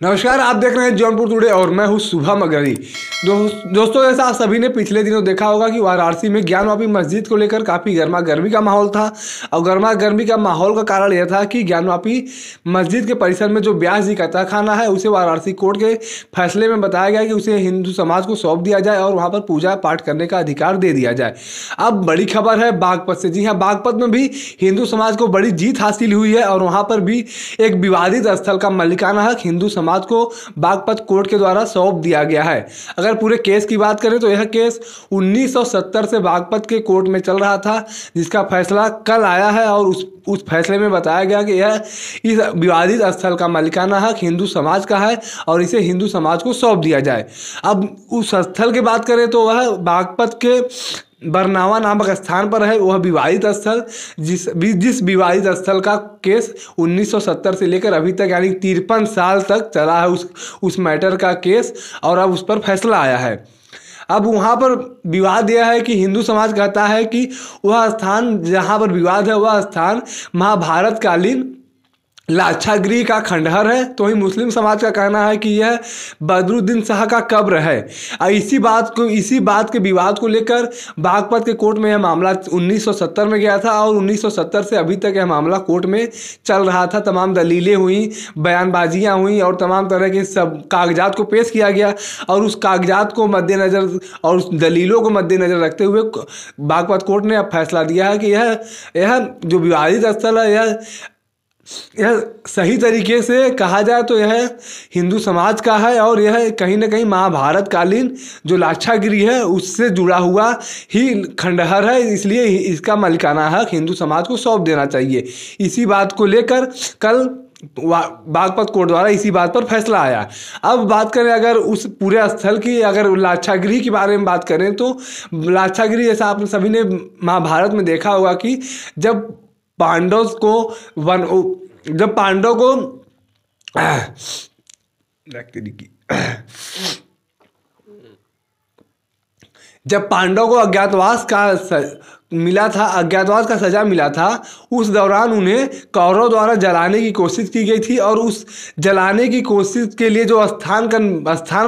नमस्कार, आप देख रहे हैं जौनपुर टुडे और मैं हूं शुभम मगरी। दोस्तों, जैसा आप सभी ने पिछले दिनों देखा होगा कि वाराणसी में ज्ञानवापी मस्जिद को लेकर काफ़ी गर्मा गर्मी का माहौल था। और गर्मा गर्मी का माहौल का कारण यह था कि ज्ञानवापी मस्जिद के परिसर में जो व्यास जी का तहखाना है उसे वाराणसी कोर्ट के फैसले में बताया गया कि उसे हिंदू समाज को सौंप दिया जाए और वहाँ पर पूजा पाठ करने का अधिकार दे दिया जाए। अब बड़ी खबर है बागपत से। जी हाँ, बागपत में भी हिंदू समाज को बड़ी जीत हासिल हुई है और वहाँ पर भी एक विवादित स्थल का मालिकाना हक हिंदू समाज को बागपत कोर्ट के द्वारा सौंप दिया गया है। अगर पूरे केस की बात करें तो यह केस 1970 से बागपत के कोर्ट में चल रहा था, जिसका फैसला कल आया है और उस फैसले में बताया गया कि यह इस विवादित स्थल का मालिकाना हक हिंदू समाज का है और इसे हिंदू समाज को सौंप दिया जाए। अब उस स्थल की बात करें तो वह बागपत के बरनावा नामक स्थान पर है। वह विवादित स्थल जिस विवादित स्थल का केस 1970 से लेकर अभी तक यानी 53 साल तक चला है उस मैटर का केस, और अब उस पर फैसला आया है। अब वहाँ पर विवाद यह है कि हिंदू समाज कहता है कि वह स्थान जहाँ पर विवाद है वह स्थान महाभारत कालीन लाक्षागृह का खंडहर है, तो ही मुस्लिम समाज का कहना है कि यह बदरुद्दीन शाह का कब्र है। इसी बात के विवाद को लेकर बागपत के कोर्ट में यह मामला 1970 में गया था और 1970 से अभी तक यह मामला कोर्ट में चल रहा था। तमाम दलीलें हुई, बयानबाजियां हुई और तमाम तरह के सब कागजात को पेश किया गया और उस कागजात को मद्देनज़र और उस दलीलों को मद्देनज़र रखते हुए बागपत कोर्ट ने अब फैसला दिया है कि यह जो विवादित स्थल है यह सही तरीके से कहा जाए तो यह हिंदू समाज का है और यह कहीं ना कहीं महाभारत कालीन जो लाक्षागृह है उससे जुड़ा हुआ ही खंडहर है, इसलिए इसका मालिकाना हक हिंदू समाज को सौंप देना चाहिए। इसी बात को लेकर कल बागपत कोर्ट द्वारा इसी बात पर फैसला आया। अब बात करें अगर उस पूरे स्थल की, अगर लाक्षागृह के बारे में बात करें तो लाक्षागृह जैसा आपने सभी ने महाभारत में देखा होगा कि जब पांडव को अज्ञातवास का सजा मिला था, उस दौरान उन्हें कौरव द्वारा जलाने की कोशिश की गई थी और उस जलाने की कोशिश के लिए जो स्थान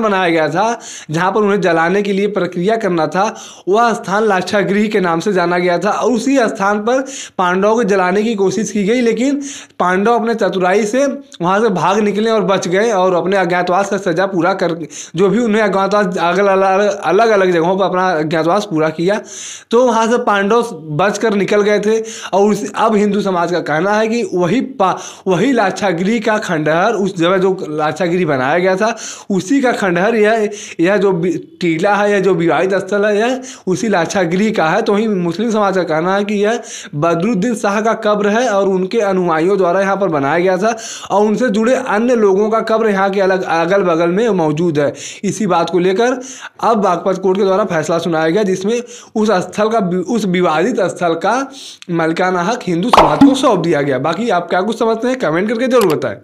बनाया गया था जहां पर उन्हें जलाने के लिए प्रक्रिया करना था, वह स्थान लाक्षागृह के नाम से जाना गया था। और उसी स्थान पर पांडवों को जलाने की कोशिश की गई, लेकिन पांडव अपने चतुराई से वहां से भाग निकले और बच गए और अपने अज्ञातवास का सजा पूरा कर, जो भी उन्हें अज्ञातवास अलग अलग जगहों पर अपना अज्ञातवास पूरा किया, तो वहां से पांडव बचकर निकल गए थे। और अब हिंदू समाज का कहना है कि वही लाक्षागृह का खंडहर, उस जगह जो लाक्षागृह बनाया गया था उसी का खंडहर यह जो टीला है, यह जो विवादित स्थल है, यह उसी लाक्षागृह का है। तो ही मुस्लिम समाज का कहना है कि यह बदरुद्दीन शाह का कब्र है और उनके अनुयायियों द्वारा यहाँ पर बनाया गया था और उनसे जुड़े अन्य लोगों का कब्र यहाँ के अगल बगल में मौजूद है। इसी बात को लेकर अब बागपत कोर्ट के द्वारा फैसला सुनाया गया, जिसमें उस विवादित स्थल का मालिकाना हक हिंदू समाज को सौंप दिया गया। बाकी आप क्या कुछ समझते हैं कमेंट करके जरूर बताएं।